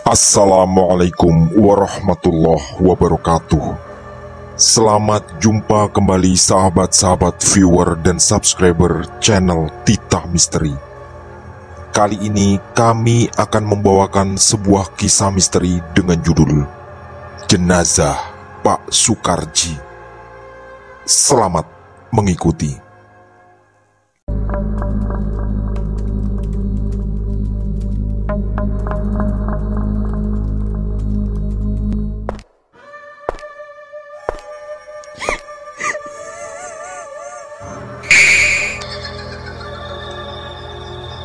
Assalamualaikum warahmatullahi wabarakatuh. Selamat jumpa kembali sahabat-sahabat viewer dan subscriber channel Titah Misteri. Kali ini kami akan membawakan sebuah kisah misteri dengan judul Jenazah Pak Sukarji. Selamat mengikuti.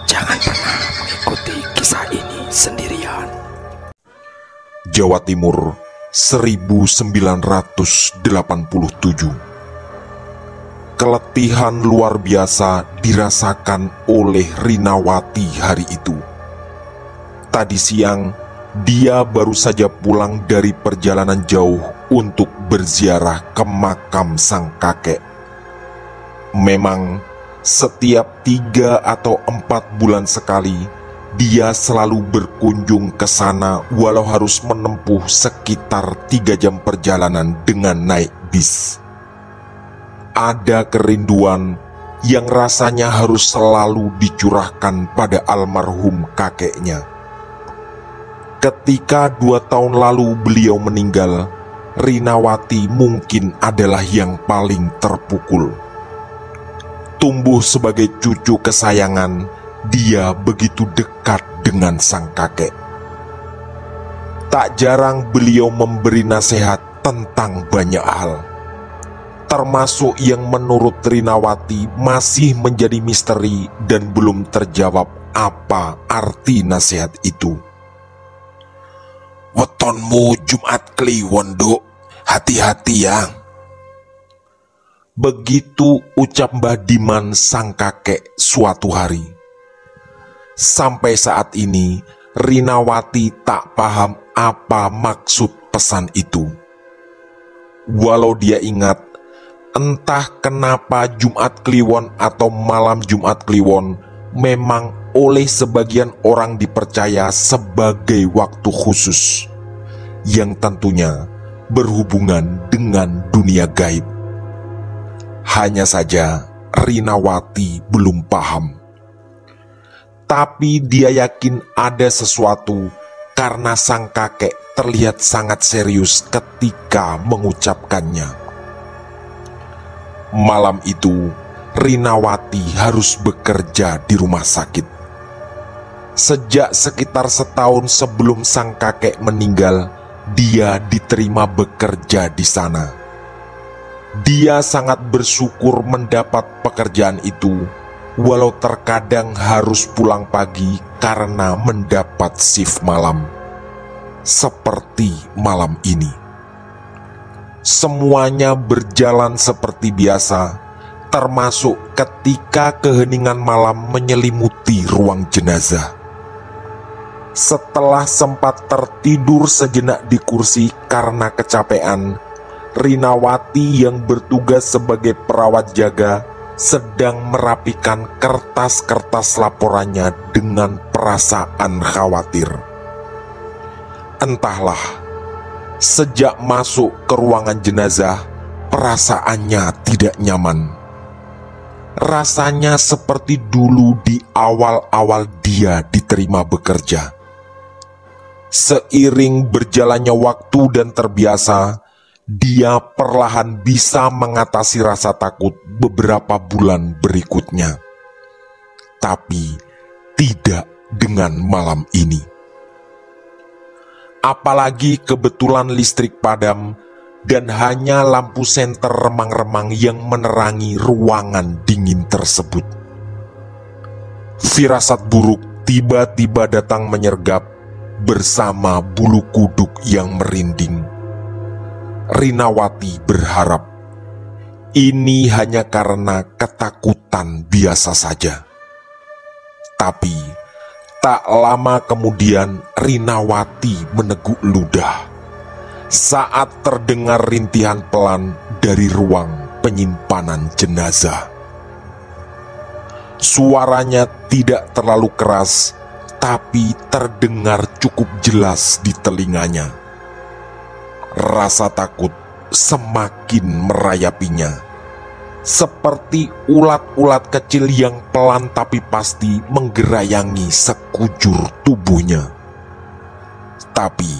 Jangan pernah mengikuti kisah ini sendirian. Jawa Timur 1987. Keletihan luar biasa dirasakan oleh Rinawati hari itu. Tadi siang, dia baru saja pulang dari perjalanan jauh untuk berziarah ke makam sang kakek. Memang, setiap 3 atau 4 bulan sekali, dia selalu berkunjung ke sana walau harus menempuh sekitar 3 jam perjalanan dengan naik bis. Ada kerinduan yang rasanya harus selalu dicurahkan pada almarhum kakeknya. Ketika 2 tahun lalu beliau meninggal, Rinawati mungkin adalah yang paling terpukul. Tumbuh sebagai cucu kesayangan, dia begitu dekat dengan sang kakek. Tak jarang beliau memberi nasihat tentang banyak hal, termasuk yang menurut Rinawati masih menjadi misteri dan belum terjawab apa arti nasihat itu. "Wetonmu Jumat Kliwon, Duk. Hati-hati ya." Begitu ucap Mbah Diman sang kakek suatu hari. Sampai saat ini, Rinawati tak paham apa maksud pesan itu. Walau dia ingat, entah kenapa Jumat Kliwon atau malam Jumat Kliwon memang oleh sebagian orang dipercaya sebagai waktu khusus, yang tentunya berhubungan dengan dunia gaib. Hanya saja Rinawati belum paham. Tapi dia yakin ada sesuatu karena sang kakek terlihat sangat serius ketika mengucapkannya. Malam itu, Rinawati harus bekerja di rumah sakit. Sejak sekitar setahun sebelum sang kakek meninggal, dia diterima bekerja di sana. Dia sangat bersyukur mendapat pekerjaan itu, walau terkadang harus pulang pagi karena mendapat shift malam. Seperti malam ini. Semuanya berjalan seperti biasa, termasuk ketika keheningan malam menyelimuti ruang jenazah. Setelah sempat tertidur sejenak di kursi karena kecapean, Rinawati yang bertugas sebagai perawat jaga sedang merapikan kertas-kertas laporannya dengan perasaan khawatir. Entahlah, sejak masuk ke ruangan jenazah, perasaannya tidak nyaman. Rasanya seperti dulu di awal-awal dia diterima bekerja. Seiring berjalannya waktu dan terbiasa, dia perlahan bisa mengatasi rasa takut beberapa bulan berikutnya. Tapi tidak dengan malam ini. Apalagi kebetulan listrik padam dan hanya lampu senter remang-remang yang menerangi ruangan dingin tersebut. Firasat buruk tiba-tiba datang menyergap bersama bulu kuduk yang merinding. Rinawati berharap ini hanya karena ketakutan biasa saja. Tapi tak lama kemudian Rinawati meneguk ludah saat terdengar rintihan pelan dari ruang penyimpanan jenazah. Suaranya tidak terlalu keras, tapi terdengar cukup jelas di telinganya. Rasa takut semakin merayapinya, seperti ulat-ulat kecil yang pelan tapi pasti menggerayangi sekujur tubuhnya. Tapi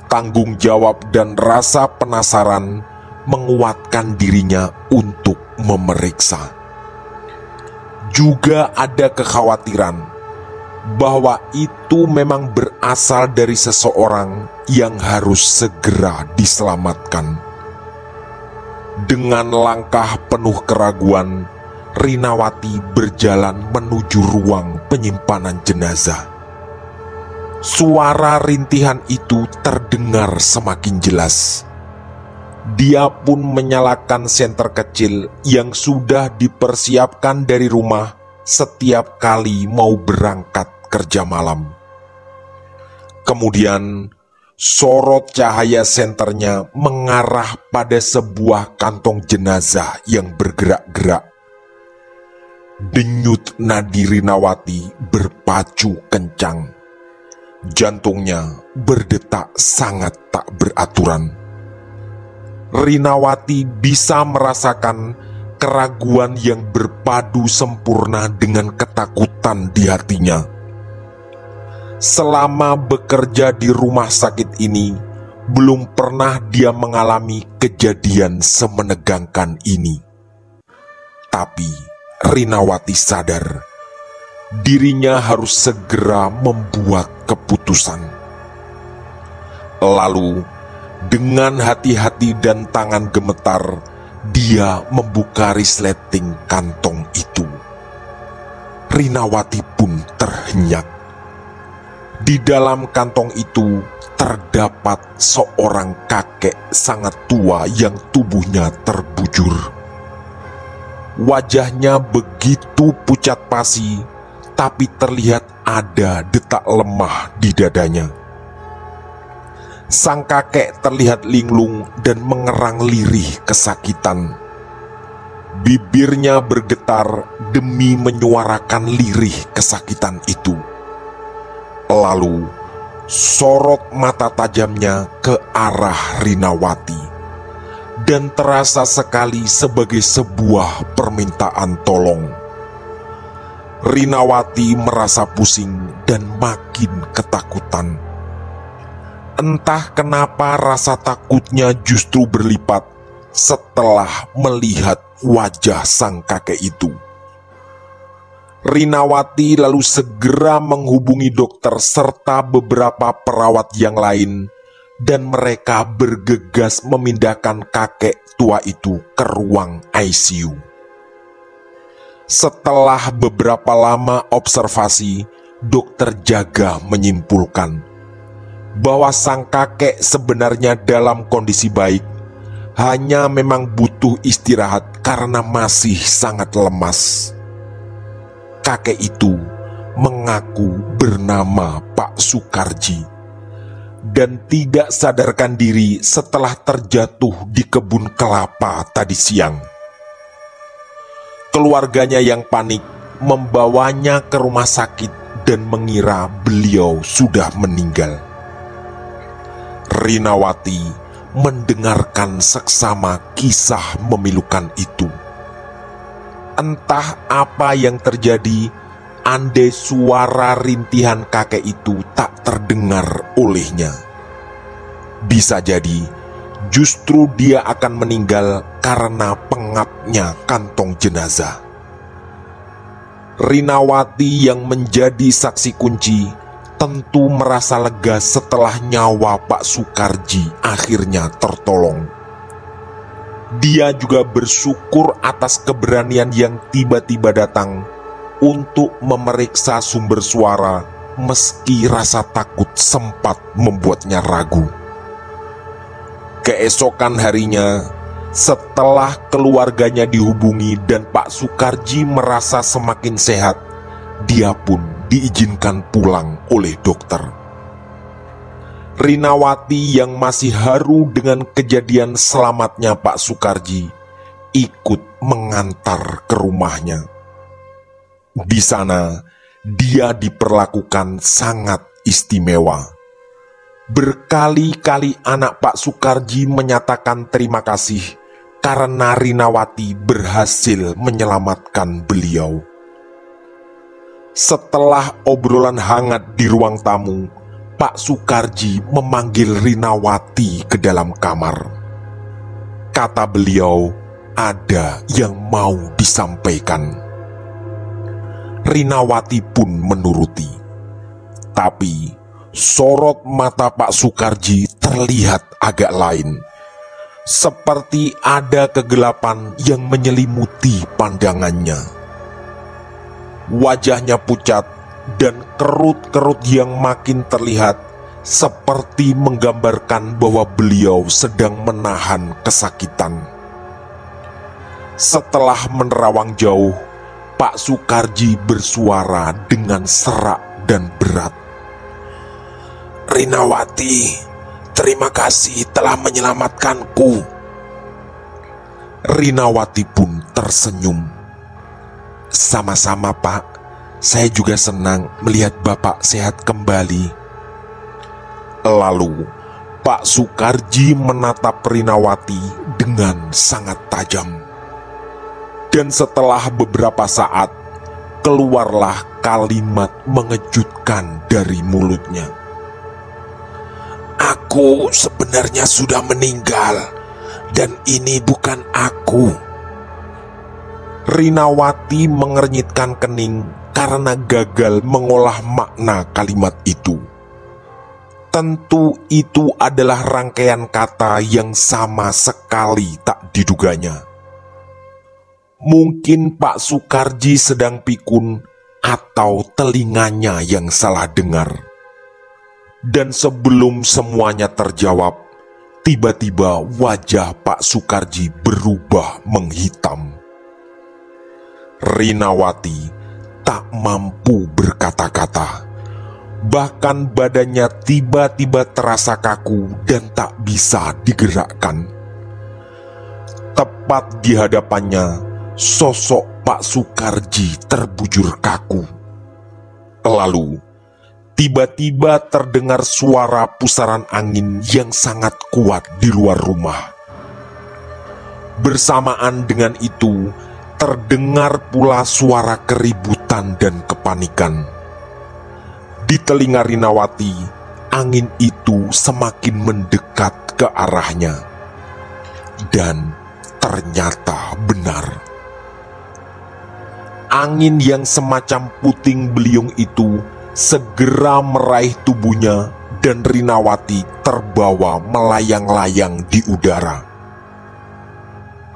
tanggung jawab dan rasa penasaran menguatkan dirinya untuk memeriksa. Juga ada kekhawatiran bahwa itu memang berasal dari seseorang yang harus segera diselamatkan. Dengan langkah penuh keraguan, Rinawati berjalan menuju ruang penyimpanan jenazah. Suara rintihan itu terdengar semakin jelas. Dia pun menyalakan senter kecil yang sudah dipersiapkan dari rumah setiap kali mau berangkat kerja malam. Kemudian sorot cahaya senternya mengarah pada sebuah kantong jenazah yang bergerak-gerak. Denyut nadi Rinawati berpacu kencang. Jantungnya berdetak sangat tak beraturan. Rinawati bisa merasakan keraguan yang berpadu sempurna dengan ketakutan di hatinya. Selama bekerja di rumah sakit ini, belum pernah dia mengalami kejadian semenegangkan ini. Tapi Rinawati sadar, dirinya harus segera membuat keputusan. Lalu, dengan hati-hati dan tangan gemetar, dia membuka resleting kantong itu. Rinawati pun terhenyak. Di dalam kantong itu terdapat seorang kakek sangat tua yang tubuhnya terbujur. Wajahnya begitu pucat pasi, tapi terlihat ada detak lemah di dadanya. Sang kakek terlihat linglung dan mengerang lirih kesakitan. Bibirnya bergetar demi menyuarakan lirih kesakitan itu. Lalu sorot mata tajamnya ke arah Rinawati, dan terasa sekali sebagai sebuah permintaan tolong. Rinawati merasa pusing dan makin ketakutan. Entah kenapa rasa takutnya justru berlipat setelah melihat wajah sang kakek itu. Rinawati lalu segera menghubungi dokter serta beberapa perawat yang lain, dan mereka bergegas memindahkan kakek tua itu ke ruang ICU. Setelah beberapa lama observasi, dokter jaga menyimpulkan bahwa sang kakek sebenarnya dalam kondisi baik, hanya memang butuh istirahat karena masih sangat lemas. Kakek itu mengaku bernama Pak Sukarji dan tidak sadarkan diri setelah terjatuh di kebun kelapa tadi siang. Keluarganya yang panik membawanya ke rumah sakit dan mengira beliau sudah meninggal. Rinawati mendengarkan seksama kisah memilukan itu. Entah apa yang terjadi, andai suara rintihan kakek itu tak terdengar olehnya. Bisa jadi justru dia akan meninggal karena pengapnya kantong jenazah. Rinawati yang menjadi saksi kunci tentu merasa lega setelah nyawa Pak Sukarji akhirnya tertolong. Dia juga bersyukur atas keberanian yang tiba-tiba datang untuk memeriksa sumber suara meski rasa takut sempat membuatnya ragu. Keesokan harinya, setelah keluarganya dihubungi dan Pak Sukarji merasa semakin sehat, dia pun diizinkan pulang oleh dokter. Rinawati yang masih haru dengan kejadian selamatnya Pak Sukarji ikut mengantar ke rumahnya. Di sana, dia diperlakukan sangat istimewa. Berkali-kali anak Pak Soekarji menyatakan terima kasih karena Rinawati berhasil menyelamatkan beliau. Setelah obrolan hangat di ruang tamu, Pak Soekarji memanggil Rinawati ke dalam kamar. Kata beliau, ada yang mau disampaikan. Rinawati pun menuruti. Tapi sorot mata Pak Soekarji terlihat agak lain. Seperti ada kegelapan yang menyelimuti pandangannya. Wajahnya pucat dan kerut-kerut yang makin terlihat seperti menggambarkan bahwa beliau sedang menahan kesakitan. Setelah menerawang jauh, Pak Soekarji bersuara dengan serak dan berat. "Rinawati, terima kasih telah menyelamatkanku." Rinawati pun tersenyum. "Sama-sama, Pak. Saya juga senang melihat Bapak sehat kembali." Lalu Pak Soekarji menatap Rinawati dengan sangat tajam. Dan setelah beberapa saat, keluarlah kalimat mengejutkan dari mulutnya. "Aku sebenarnya sudah meninggal, dan ini bukan aku." Rinawati mengernyitkan kening karena gagal mengolah makna kalimat itu. Tentu itu adalah rangkaian kata yang sama sekali tak diduganya. Mungkin Pak Soekarji sedang pikun atau telinganya yang salah dengar. Dan sebelum semuanya terjawab, tiba-tiba wajah Pak Soekarji berubah menghitam. Rinawati tak mampu berkata-kata. Bahkan badannya tiba-tiba terasa kaku dan tak bisa digerakkan. Tepat di hadapannya, sosok Pak Soekarji terbujur kaku. Lalu, tiba-tiba terdengar suara pusaran angin yang sangat kuat di luar rumah. Bersamaan dengan itu, terdengar pula suara keributan dan kepanikan. Di telinga Rinawati, angin itu semakin mendekat ke arahnya. Dan ternyata benar. Angin yang semacam puting beliung itu segera meraih tubuhnya dan Rinawati terbawa melayang-layang di udara.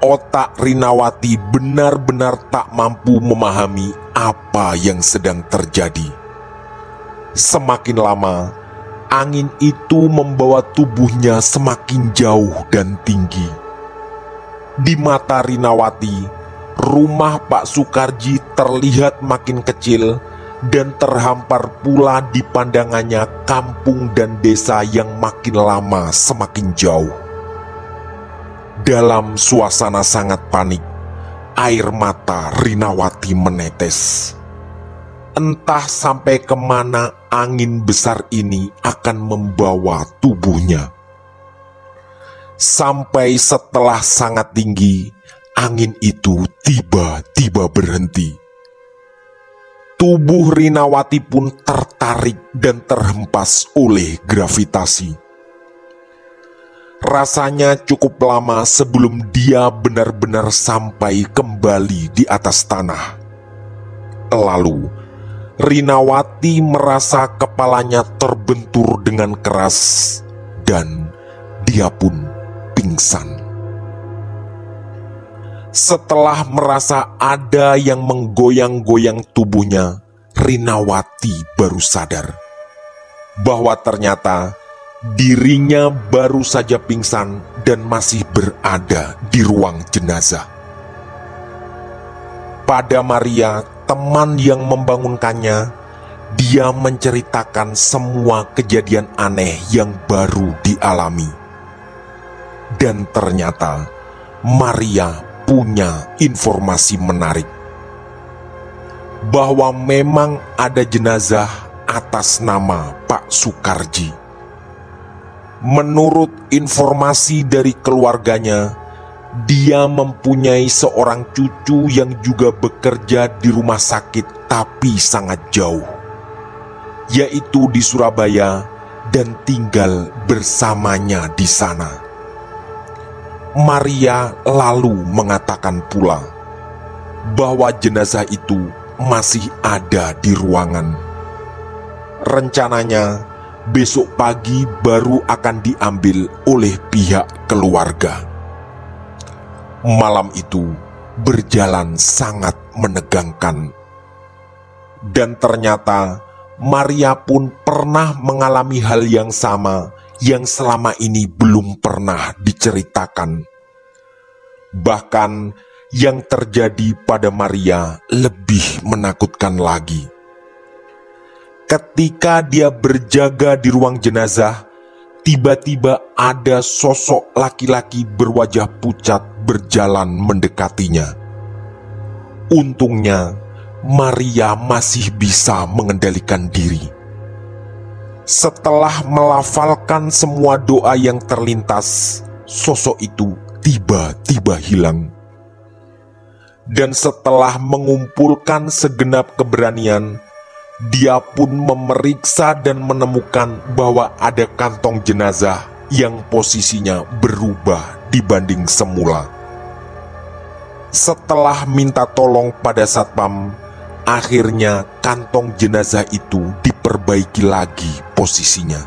Otak Rinawati benar-benar tak mampu memahami apa yang sedang terjadi. Semakin lama, angin itu membawa tubuhnya semakin jauh dan tinggi. Di mata Rinawati, rumah Pak Soekarji terlihat makin kecil dan terhampar pula di pandangannya kampung dan desa yang makin lama semakin jauh. Dalam suasana sangat panik, air mata Rinawati menetes. Entah sampai kemana angin besar ini akan membawa tubuhnya. Sampai setelah sangat tinggi, angin itu tiba-tiba berhenti. Tubuh Rinawati pun tertarik dan terhempas oleh gravitasi. Rasanya cukup lama sebelum dia benar-benar sampai kembali di atas tanah. Lalu, Rinawati merasa kepalanya terbentur dengan keras dan dia pun pingsan. Setelah merasa ada yang menggoyang-goyang tubuhnya, Rinawati baru sadar bahwa ternyata dirinya baru saja pingsan dan masih berada di ruang jenazah. Pada Maria, teman yang membangunkannya, dia menceritakan semua kejadian aneh yang baru dialami. Dan ternyata Maria punya informasi menarik. bahwa memang ada jenazah atas nama Pak Sukarji. Menurut informasi dari keluarganya, dia mempunyai seorang cucu yang juga bekerja di rumah sakit tapi sangat jauh, yaitu di Surabaya, dan tinggal bersamanya di sana. Maria lalu mengatakan pula bahwa jenazah itu masih ada di ruangan. Rencananya besok pagi baru akan diambil oleh pihak keluarga. Malam itu berjalan sangat menegangkan. Dan ternyata Maria pun pernah mengalami hal yang sama yang selama ini belum pernah diceritakan. Bahkan yang terjadi pada Maria lebih menakutkan lagi. Ketika dia berjaga di ruang jenazah, tiba-tiba ada sosok laki-laki berwajah pucat berjalan mendekatinya. Untungnya, Maria masih bisa mengendalikan diri. Setelah melafalkan semua doa yang terlintas, sosok itu tiba-tiba hilang. Dan setelah mengumpulkan segenap keberanian, dia pun memeriksa dan menemukan bahwa ada kantong jenazah yang posisinya berubah dibanding semula. Setelah minta tolong pada satpam, akhirnya kantong jenazah itu diperbaiki lagi posisinya.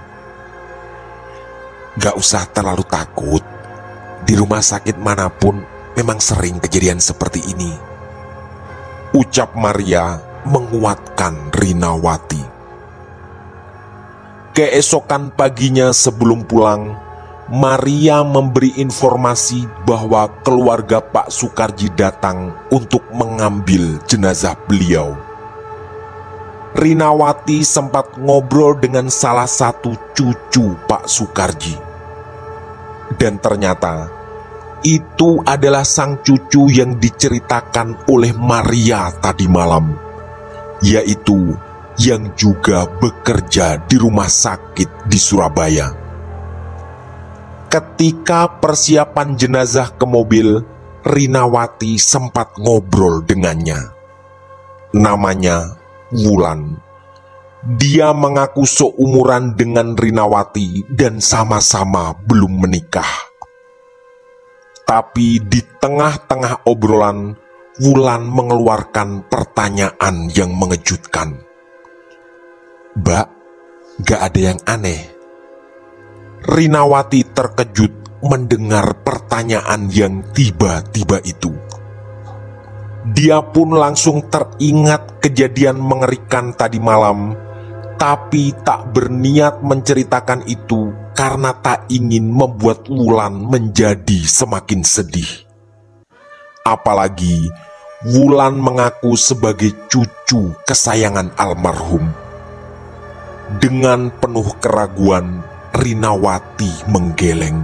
Gak usah terlalu takut, di rumah sakit manapun memang sering kejadian seperti ini, ucap Maria menguatkan Rinawati. Keesokan paginya sebelum pulang, Maria memberi informasi bahwa keluarga Pak Sukarji datang untuk mengambil jenazah beliau. Rinawati sempat ngobrol dengan salah satu cucu Pak Sukarji. Dan ternyata itu adalah sang cucu yang diceritakan oleh Maria tadi malam, yaitu yang juga bekerja di rumah sakit di Surabaya. Ketika persiapan jenazah ke mobil, Rinawati sempat ngobrol dengannya. Namanya Wulan. Dia mengaku seumuran dengan Rinawati dan sama-sama belum menikah. Tapi di tengah-tengah obrolan, Wulan mengeluarkan pertanyaan yang mengejutkan. "Mbak, gak ada yang aneh?" Rinawati terkejut mendengar pertanyaan yang tiba-tiba itu. Dia pun langsung teringat kejadian mengerikan tadi malam, tapi tak berniat menceritakan itu karena tak ingin membuat Wulan menjadi semakin sedih. Apalagi Wulan mengaku sebagai cucu kesayangan almarhum. Dengan penuh keraguan, Rinawati menggeleng.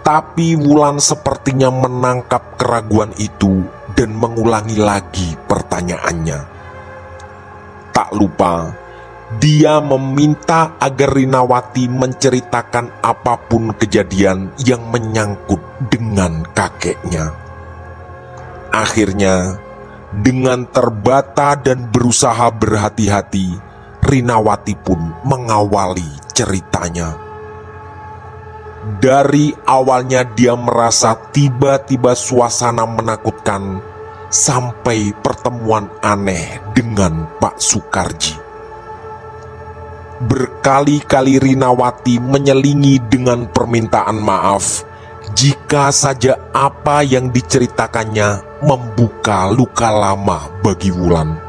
Tapi Wulan sepertinya menangkap keraguan itu dan mengulangi lagi pertanyaannya. Tak lupa, dia meminta agar Rinawati menceritakan apapun kejadian yang menyangkut dengan kakeknya. Akhirnya, dengan terbata dan berusaha berhati-hati, Rinawati pun mengawali ceritanya. Dari awalnya dia merasa tiba-tiba suasana menakutkan sampai pertemuan aneh dengan Pak Sukarji. Berkali-kali Rinawati menyelingi dengan permintaan maaf jika saja apa yang diceritakannya membuka luka lama bagi Wulan.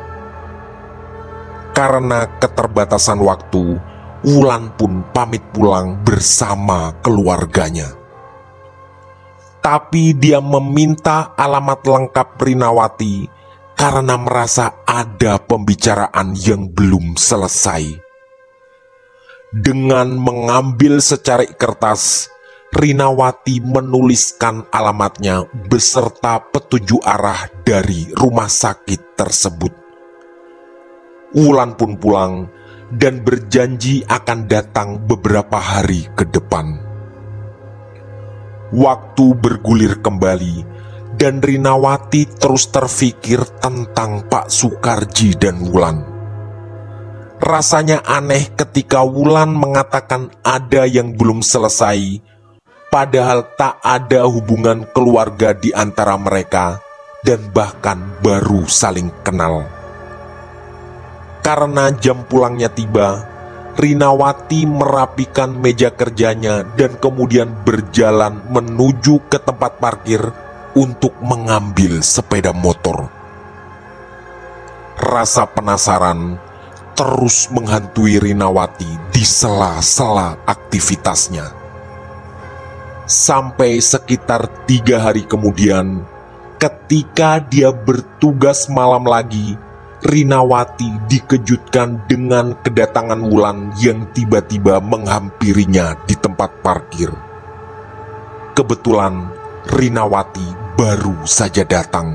Karena keterbatasan waktu, Wulan pun pamit pulang bersama keluarganya. Tapi dia meminta alamat lengkap Rinawati karena merasa ada pembicaraan yang belum selesai. Dengan mengambil secarik kertas, Rinawati menuliskan alamatnya beserta petunjuk arah dari rumah sakit tersebut. Wulan pun pulang dan berjanji akan datang beberapa hari ke depan. Waktu bergulir kembali dan Rinawati terus terfikir tentang Pak Sukarji dan Wulan. Rasanya aneh ketika Wulan mengatakan ada yang belum selesai, padahal tak ada hubungan keluarga di antara mereka dan bahkan baru saling kenal. Karena jam pulangnya tiba, Rinawati merapikan meja kerjanya dan kemudian berjalan menuju ke tempat parkir untuk mengambil sepeda motor. Rasa penasaran terus menghantui Rinawati di sela-sela aktivitasnya. Sampai sekitar 3 hari kemudian, ketika dia bertugas malam lagi, Rinawati dikejutkan dengan kedatangan Wulan yang tiba-tiba menghampirinya di tempat parkir. Kebetulan Rinawati baru saja datang.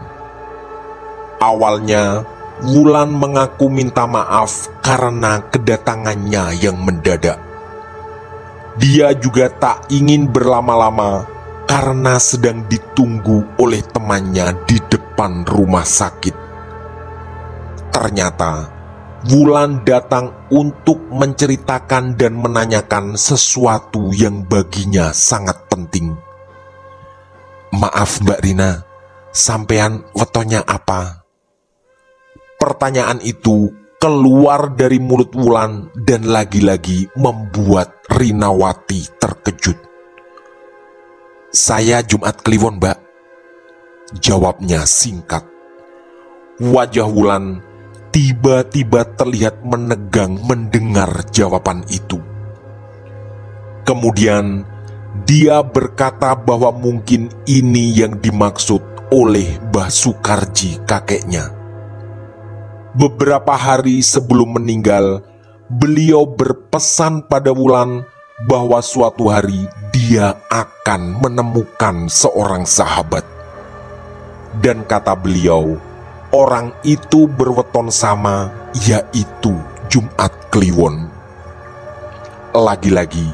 Awalnya Wulan mengaku minta maaf karena kedatangannya yang mendadak. Dia juga tak ingin berlama-lama karena sedang ditunggu oleh temannya di depan rumah sakit. Ternyata Wulan datang untuk menceritakan dan menanyakan sesuatu yang baginya sangat penting. "Maaf Mbak Rina, sampean wetonya apa?" Pertanyaan itu keluar dari mulut Wulan dan lagi-lagi membuat Rinawati terkejut. "Saya Jumat Kliwon, Mbak," jawabnya singkat. Wajah Wulan tiba-tiba terlihat menegang mendengar jawaban itu. Kemudian dia berkata bahwa mungkin ini yang dimaksud oleh Mbah Sukarji kakeknya. Beberapa hari sebelum meninggal, beliau berpesan pada Wulan bahwa suatu hari dia akan menemukan seorang sahabat. Dan kata beliau, orang itu berweton sama, yaitu Jumat Kliwon. Lagi-lagi,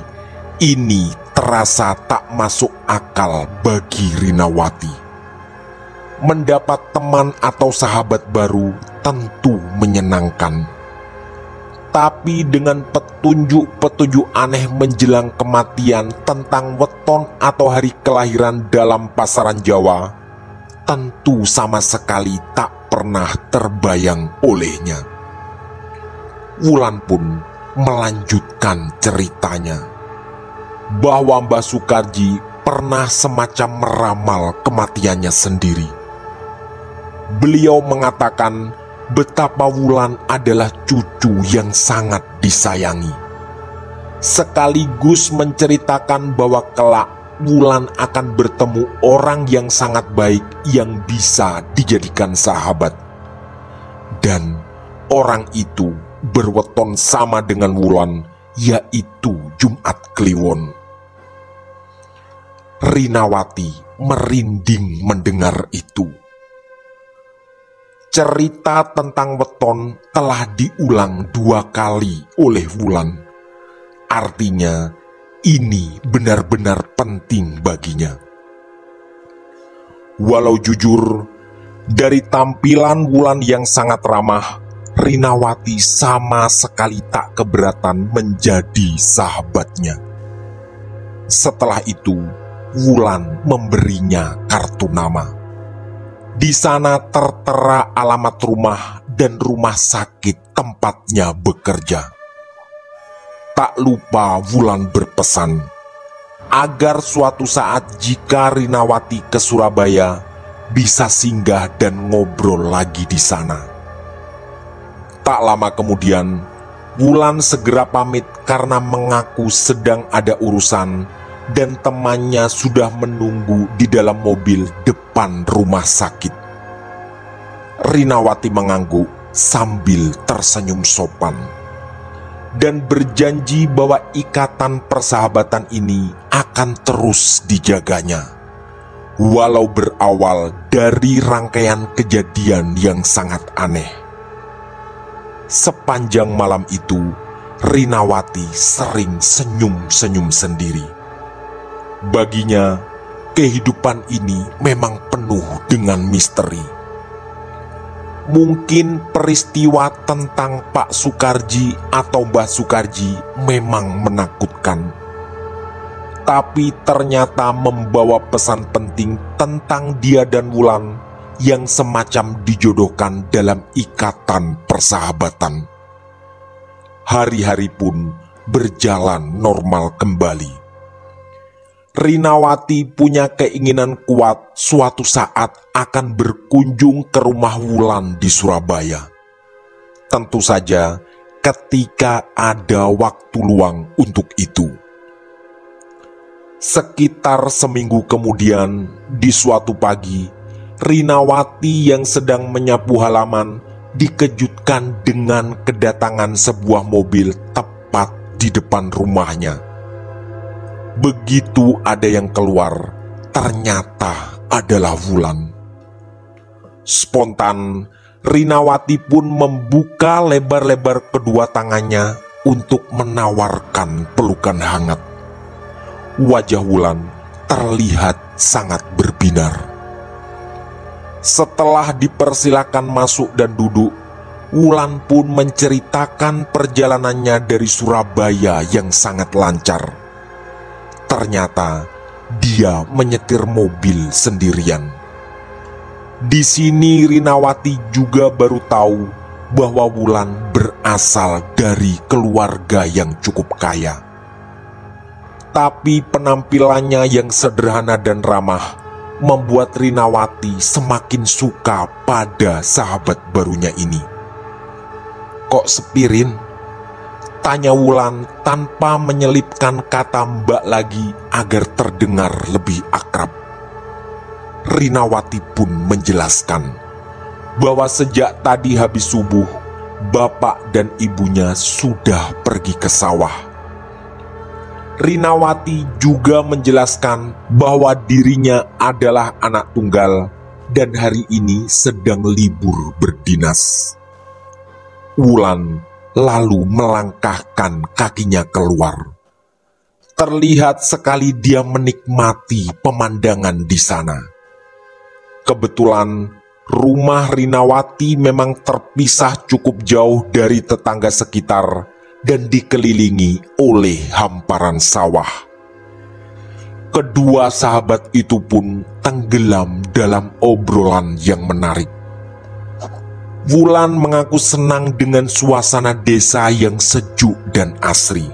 ini terasa tak masuk akal bagi Rinawati. Mendapat teman atau sahabat baru tentu menyenangkan. Tapi dengan petunjuk-petunjuk aneh menjelang kematian tentang weton atau hari kelahiran dalam pasaran Jawa, tentu sama sekali tak pernah terbayang olehnya. Wulan pun melanjutkan ceritanya bahwa Mbah Sukarji pernah semacam meramal kematiannya sendiri. Beliau mengatakan betapa Wulan adalah cucu yang sangat disayangi, sekaligus menceritakan bahwa kelak Wulan akan bertemu orang yang sangat baik yang bisa dijadikan sahabat. Dan orang itu berweton sama dengan Wulan, yaitu Jumat Kliwon. Rinawati merinding mendengar itu. Cerita tentang weton telah diulang 2 kali oleh Wulan. Artinya, ini benar-benar penting baginya. Walau jujur, dari tampilan Wulan yang sangat ramah, Rinawati sama sekali tak keberatan menjadi sahabatnya. Setelah itu, Wulan memberinya kartu nama. Di sana tertera alamat rumah dan rumah sakit tempatnya bekerja. Tak lupa Wulan berpesan agar suatu saat jika Rinawati ke Surabaya bisa singgah dan ngobrol lagi di sana. Tak lama kemudian, Wulan segera pamit karena mengaku sedang ada urusan dan temannya sudah menunggu di dalam mobil depan rumah sakit. Rinawati mengangguk sambil tersenyum sopan. dan berjanji bahwa ikatan persahabatan ini akan terus dijaganya, walau berawal dari rangkaian kejadian yang sangat aneh. Sepanjang malam itu, Rinawati sering senyum-senyum sendiri. Baginya, kehidupan ini memang penuh dengan misteri. Mungkin peristiwa tentang Pak Sukarji atau Mbah Sukarji memang menakutkan, tapi ternyata membawa pesan penting tentang dia dan Wulan yang semacam dijodohkan dalam ikatan persahabatan. Hari-hari pun berjalan normal kembali. Rinawati punya keinginan kuat suatu saat akan berkunjung ke rumah Wulan di Surabaya. Tentu saja ketika ada waktu luang untuk itu. Sekitar seminggu kemudian, di suatu pagi, Rinawati yang sedang menyapu halaman dikejutkan dengan kedatangan sebuah mobil tepat di depan rumahnya. Begitu ada yang keluar, ternyata adalah Wulan. Spontan, Rinawati pun membuka lebar-lebar kedua tangannya untuk menawarkan pelukan hangat. Wajah Wulan terlihat sangat berbinar. Setelah dipersilakan masuk dan duduk, Wulan pun menceritakan perjalanannya dari Surabaya yang sangat lancar. Ternyata dia menyetir mobil sendirian. Di sini Rinawati juga baru tahu bahwa Wulan berasal dari keluarga yang cukup kaya. Tapi penampilannya yang sederhana dan ramah membuat Rinawati semakin suka pada sahabat barunya ini. "Kok sepirin?" tanya Wulan tanpa menyelipkan kata mbak lagi agar terdengar lebih akrab. Rinawati pun menjelaskan bahwa sejak tadi habis subuh, bapak dan ibunya sudah pergi ke sawah. Rinawati juga menjelaskan bahwa dirinya adalah anak tunggal dan hari ini sedang libur berdinas. Wulan lalu melangkahkan kakinya keluar. Terlihat sekali dia menikmati pemandangan di sana. Kebetulan rumah Rinawati memang terpisah cukup jauh dari tetangga sekitar dan dikelilingi oleh hamparan sawah. Kedua sahabat itu pun tenggelam dalam obrolan yang menarik. Wulan mengaku senang dengan suasana desa yang sejuk dan asri.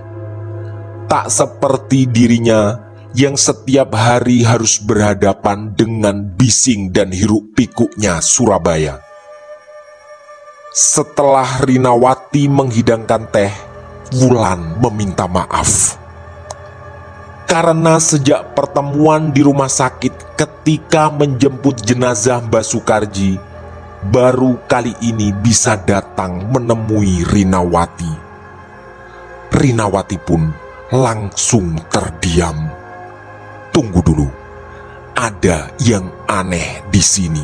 Tak seperti dirinya yang setiap hari harus berhadapan dengan bising dan hiruk-pikuknya Surabaya. Setelah Rinawati menghidangkan teh, Wulan meminta maaf. Karena sejak pertemuan di rumah sakit ketika menjemput jenazah Mbah Sukarji, baru kali ini bisa datang menemui Rinawati. Rinawati pun langsung terdiam. Tunggu dulu, ada yang aneh di sini.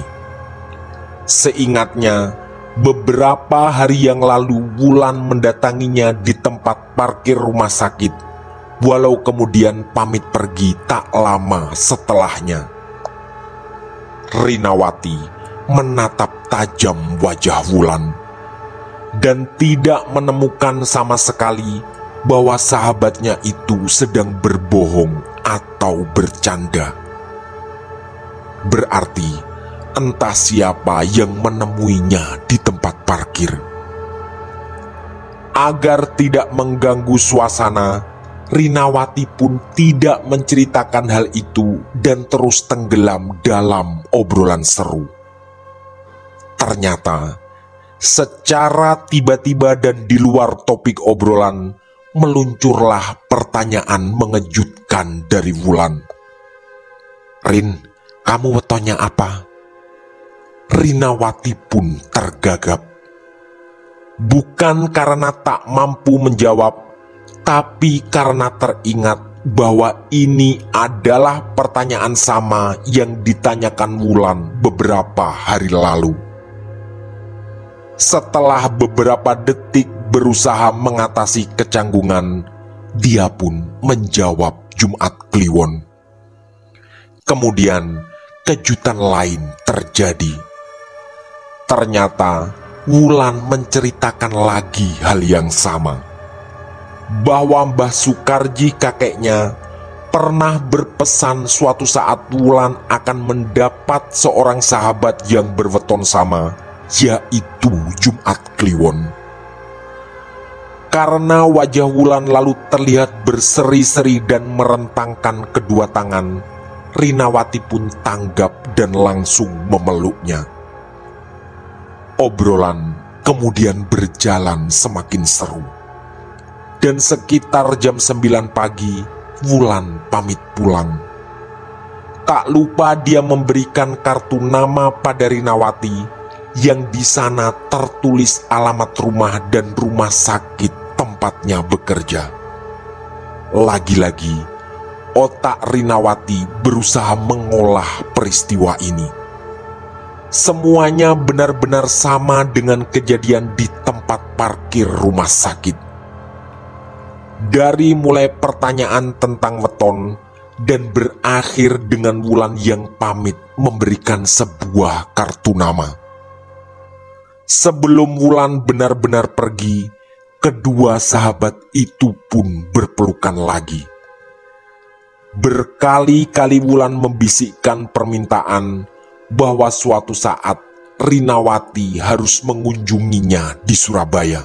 Seingatnya, beberapa hari yang lalu Wulan mendatanginya di tempat parkir rumah sakit, walau kemudian pamit pergi tak lama setelahnya. Rinawati menatap tajam wajah Wulan dan tidak menemukan sama sekali bahwa sahabatnya itu sedang berbohong atau bercanda. Berarti entah siapa yang menemuinya di tempat parkir. Agar tidak mengganggu suasana, Rinawati pun tidak menceritakan hal itu dan terus tenggelam dalam obrolan seru. Ternyata, secara tiba-tiba dan di luar topik obrolan, meluncurlah pertanyaan mengejutkan dari Wulan. "Rin, kamu wetonnya apa?" Rinawati pun tergagap. Bukan karena tak mampu menjawab, tapi karena teringat bahwa ini adalah pertanyaan sama yang ditanyakan Wulan beberapa hari lalu. Setelah beberapa detik berusaha mengatasi kecanggungan, dia pun menjawab Jumat Kliwon. Kemudian kejutan lain terjadi. Ternyata Wulan menceritakan lagi hal yang sama, bahwa Mbah Sukarji kakeknya pernah berpesan suatu saat Wulan akan mendapat seorang sahabat yang berweton sama, yaitu Jumat Kliwon. Karena wajah Wulan lalu terlihat berseri-seri dan merentangkan kedua tangan, Rinawati pun tanggap dan langsung memeluknya. Obrolan kemudian berjalan semakin seru. Dan sekitar jam 9 pagi, Wulan pamit pulang. Tak lupa dia memberikan kartu nama pada Rinawati, yang di sana tertulis alamat rumah dan rumah sakit tempatnya bekerja. Lagi-lagi, otak Rinawati berusaha mengolah peristiwa ini. Semuanya benar-benar sama dengan kejadian di tempat parkir rumah sakit. Dari mulai pertanyaan tentang weton dan berakhir dengan Wulan yang pamit memberikan sebuah kartu nama. Sebelum Wulan benar-benar pergi, kedua sahabat itu pun berpelukan lagi. Berkali-kali Wulan membisikkan permintaan bahwa suatu saat Rinawati harus mengunjunginya di Surabaya.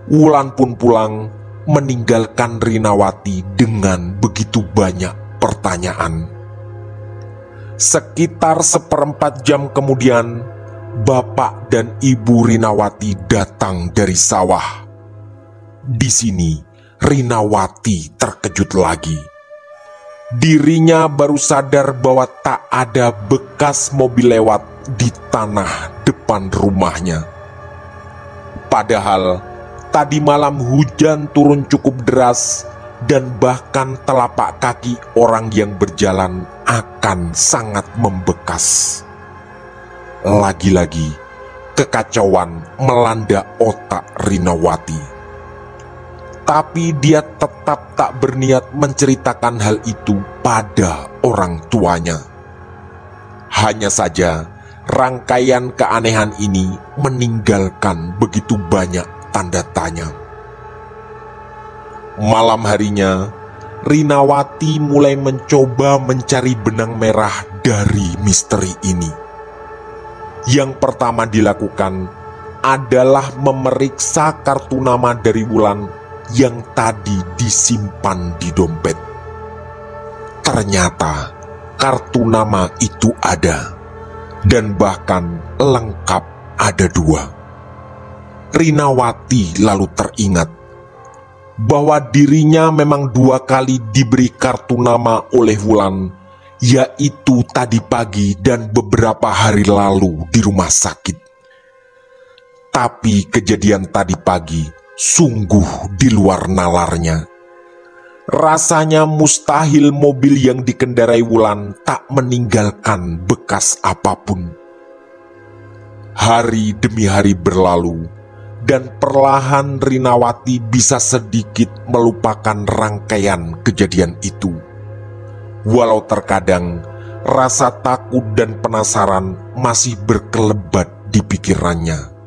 Wulan pun pulang, meninggalkan Rinawati dengan begitu banyak pertanyaan. Sekitar 1/4 jam kemudian, bapak dan ibu Rinawati datang dari sawah. Di sini, Rinawati terkejut lagi. Dirinya baru sadar bahwa tak ada bekas mobil lewat di tanah depan rumahnya. Padahal tadi malam hujan turun cukup deras dan bahkan telapak kaki orang yang berjalan akan sangat membekas. Lagi-lagi, kekacauan melanda otak Rinawati. Tapi dia tetap tak berniat menceritakan hal itu pada orang tuanya. Hanya saja, rangkaian keanehan ini meninggalkan begitu banyak tanda tanya. Malam harinya, Rinawati mulai mencoba mencari benang merah dari misteri ini. Yang pertama dilakukan adalah memeriksa kartu nama dari Wulan yang tadi disimpan di dompet. Ternyata kartu nama itu ada, dan bahkan lengkap ada 2. Rinawati lalu teringat bahwa dirinya memang 2 kali diberi kartu nama oleh Wulan, yaitu tadi pagi dan beberapa hari lalu di rumah sakit. Tapi kejadian tadi pagi sungguh di luar nalarnya. Rasanya mustahil mobil yang dikendarai Wulan tak meninggalkan bekas apapun. Hari demi hari berlalu, dan perlahan Rinawati bisa sedikit melupakan rangkaian kejadian itu. Walau terkadang rasa takut dan penasaran masih berkelebat di pikirannya.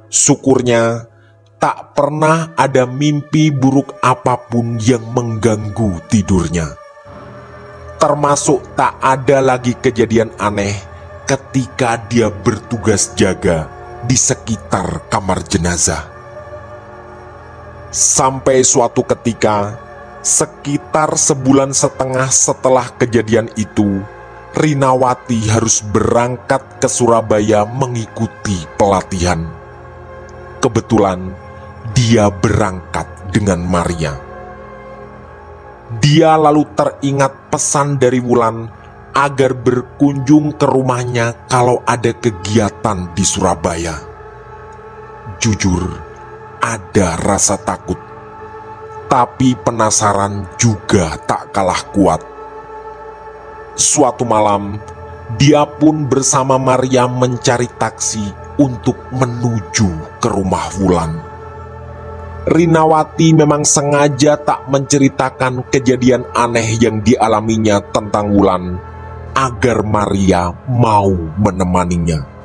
Syukurnya tak pernah ada mimpi buruk apapun yang mengganggu tidurnya. Termasuk tak ada lagi kejadian aneh ketika dia bertugas jaga di sekitar kamar jenazah. Sampai suatu ketika, sekitar 1,5 bulan setelah kejadian itu, Rinawati harus berangkat ke Surabaya mengikuti pelatihan. Kebetulan dia berangkat dengan Maria. Dia lalu teringat pesan dari Wulan agar berkunjung ke rumahnya kalau ada kegiatan di Surabaya. Jujur, ada rasa takut, tapi penasaran juga tak kalah kuat. Suatu malam, dia pun bersama Maria mencari taksi untuk menuju ke rumah Wulan. Rinawati memang sengaja tak menceritakan kejadian aneh yang dialaminya tentang Wulan, agar Maria mau menemaninya.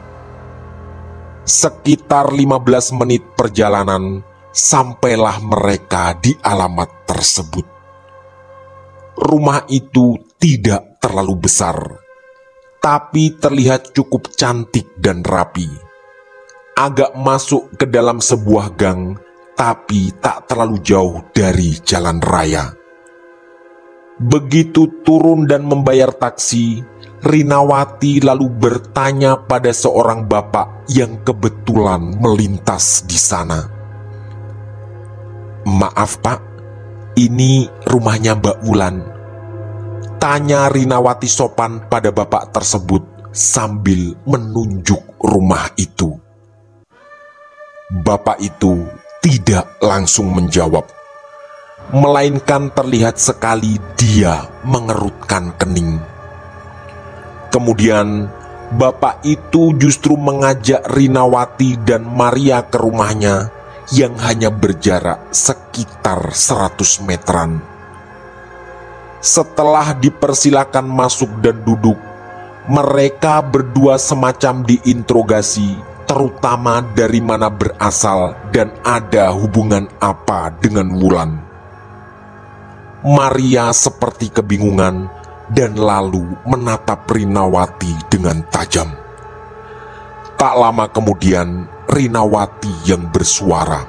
Sekitar 15 menit perjalanan, sampailah mereka di alamat tersebut. Rumah itu tidak terlalu besar, tapi terlihat cukup cantik dan rapi. Agak masuk ke dalam sebuah gang, tapi tak terlalu jauh dari jalan raya. Begitu turun dan membayar taksi, Rinawati lalu bertanya pada seorang bapak yang kebetulan melintas di sana. "Maaf Pak, ini rumahnya Mbak Wulan," tanya Rinawati sopan pada bapak tersebut sambil menunjuk rumah itu. Bapak itu tidak langsung menjawab, melainkan terlihat sekali dia mengerutkan kening. Kemudian bapak itu justru mengajak Rinawati dan Maria ke rumahnya yang hanya berjarak sekitar 100 meteran. Setelah dipersilakan masuk dan duduk, mereka berdua semacam diinterogasi, terutama dari mana berasal dan ada hubungan apa dengan Wulan. Maria seperti kebingungan dan lalu menatap Rinawati dengan tajam. Tak lama kemudian, Rinawati yang bersuara.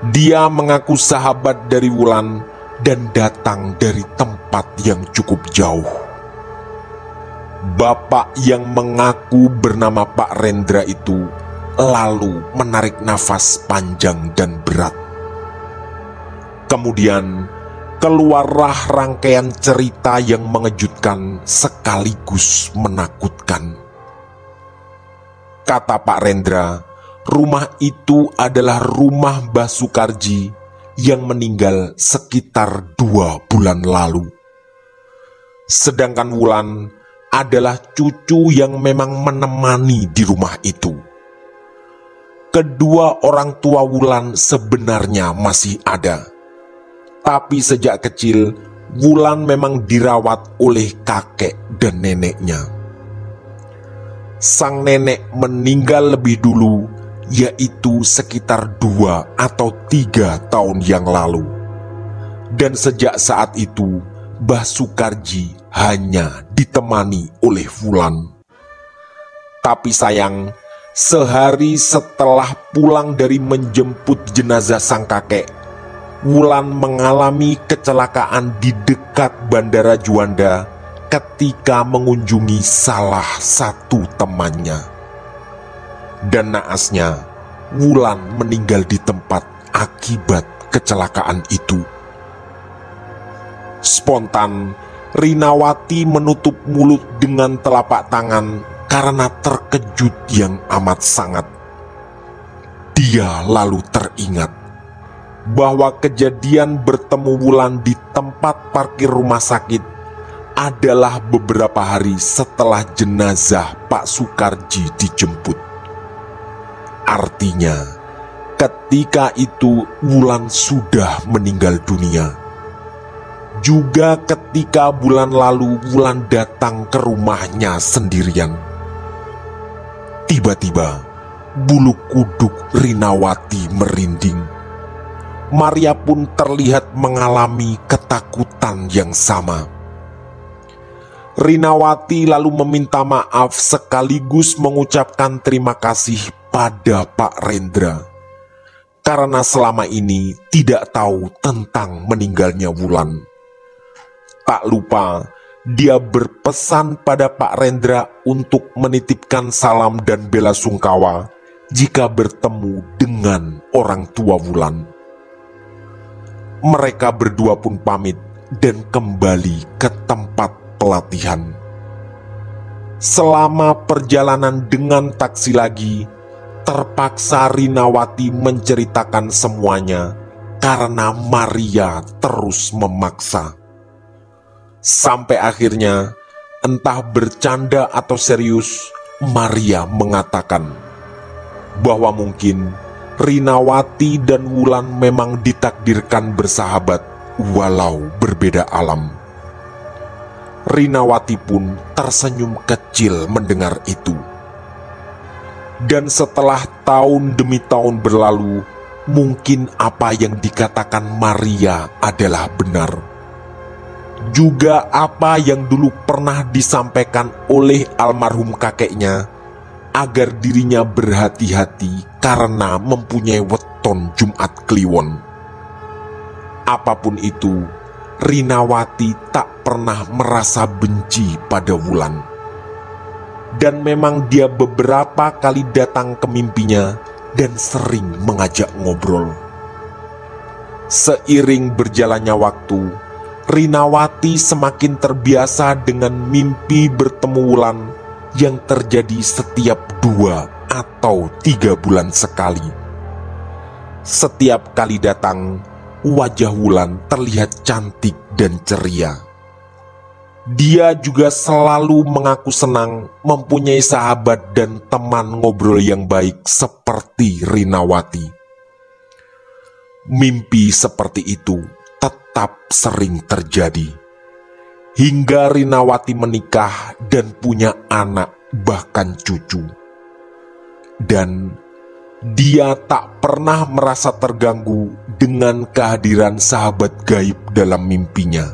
Dia mengaku sahabat dari Wulan dan datang dari tempat yang cukup jauh. Bapak yang mengaku bernama Pak Rendra itu lalu menarik nafas panjang dan berat. Kemudian keluarlah rangkaian cerita yang mengejutkan sekaligus menakutkan. Kata Pak Rendra, rumah itu adalah rumah Mbah Sukarji yang meninggal sekitar 2 bulan lalu. Sedangkan Wulan adalah cucu yang memang menemani di rumah itu. Kedua orang tua Wulan sebenarnya masih ada. Tapi sejak kecil, Wulan memang dirawat oleh kakek dan neneknya. Sang nenek meninggal lebih dulu, yaitu sekitar 2 atau 3 tahun yang lalu. Dan sejak saat itu, Mbah Sukarji hanya ditemani oleh Wulan. Tapi sayang, sehari setelah pulang dari menjemput jenazah sang kakek, Wulan mengalami kecelakaan di dekat Bandara Juanda ketika mengunjungi salah satu temannya. Dan naasnya, Wulan meninggal di tempat akibat kecelakaan itu. Spontan, Rinawati menutup mulut dengan telapak tangan karena terkejut yang amat sangat. Dia lalu teringat bahwa kejadian bertemu Wulan di tempat parkir rumah sakit adalah beberapa hari setelah jenazah Pak Sukarji dijemput. Artinya, ketika itu Wulan sudah meninggal dunia. Juga ketika bulan lalu Wulan datang ke rumahnya sendirian. Tiba-tiba, bulu kuduk Rinawati merinding. Maria pun terlihat mengalami ketakutan yang sama. Rinawati lalu meminta maaf sekaligus mengucapkan terima kasih pada Pak Rendra karena selama ini tidak tahu tentang meninggalnya Wulan. Tak lupa, dia berpesan pada Pak Rendra untuk menitipkan salam dan bela sungkawa jika bertemu dengan orang tua Wulan. Mereka berdua pun pamit dan kembali ke tempat pelatihan. Selama perjalanan dengan taksi lagi, terpaksa Rinawati menceritakan semuanya karena Maria terus memaksa. Sampai akhirnya, entah bercanda atau serius, Maria mengatakan bahwa mungkin Rinawati dan Wulan memang ditakdirkan bersahabat walau berbeda alam. Rinawati pun tersenyum kecil mendengar itu. Dan setelah tahun demi tahun berlalu, mungkin apa yang dikatakan Maria adalah benar. Juga apa yang dulu pernah disampaikan oleh almarhum kakeknya, agar dirinya berhati-hati karena mempunyai weton Jumat Kliwon. Apapun itu, Rinawati tak pernah merasa benci pada Wulan. Dan memang dia beberapa kali datang ke mimpinya dan sering mengajak ngobrol. Seiring berjalannya waktu, Rinawati semakin terbiasa dengan mimpi bertemu Wulan yang terjadi setiap 2 atau 3 bulan sekali. Setiap kali datang, wajah Wulan terlihat cantik dan ceria. Dia juga selalu mengaku senang mempunyai sahabat dan teman ngobrol yang baik seperti Rinawati. Mimpi seperti itu tetap sering terjadi, hingga Rinawati menikah dan punya anak bahkan cucu. Dan dia tak pernah merasa terganggu dengan kehadiran sahabat gaib dalam mimpinya,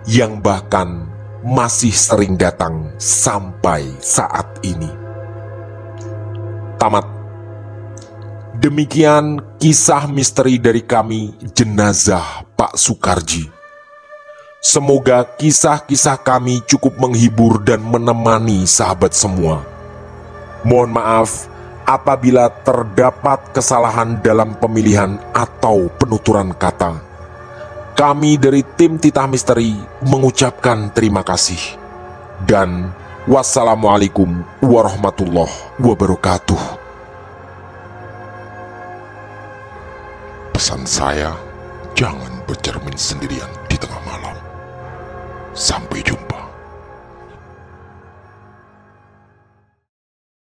yang bahkan masih sering datang sampai saat ini. Tamat. Demikian kisah misteri dari kami, Jenazah Pak Sukarji. Semoga kisah-kisah kami cukup menghibur dan menemani sahabat semua. Mohon maaf apabila terdapat kesalahan dalam pemilihan atau penuturan kata. Kami dari tim Titah Misteri mengucapkan terima kasih. Dan wassalamualaikum warahmatullahi wabarakatuh. Pesan saya, jangan bercermin sendirian di tengah malam. Sampai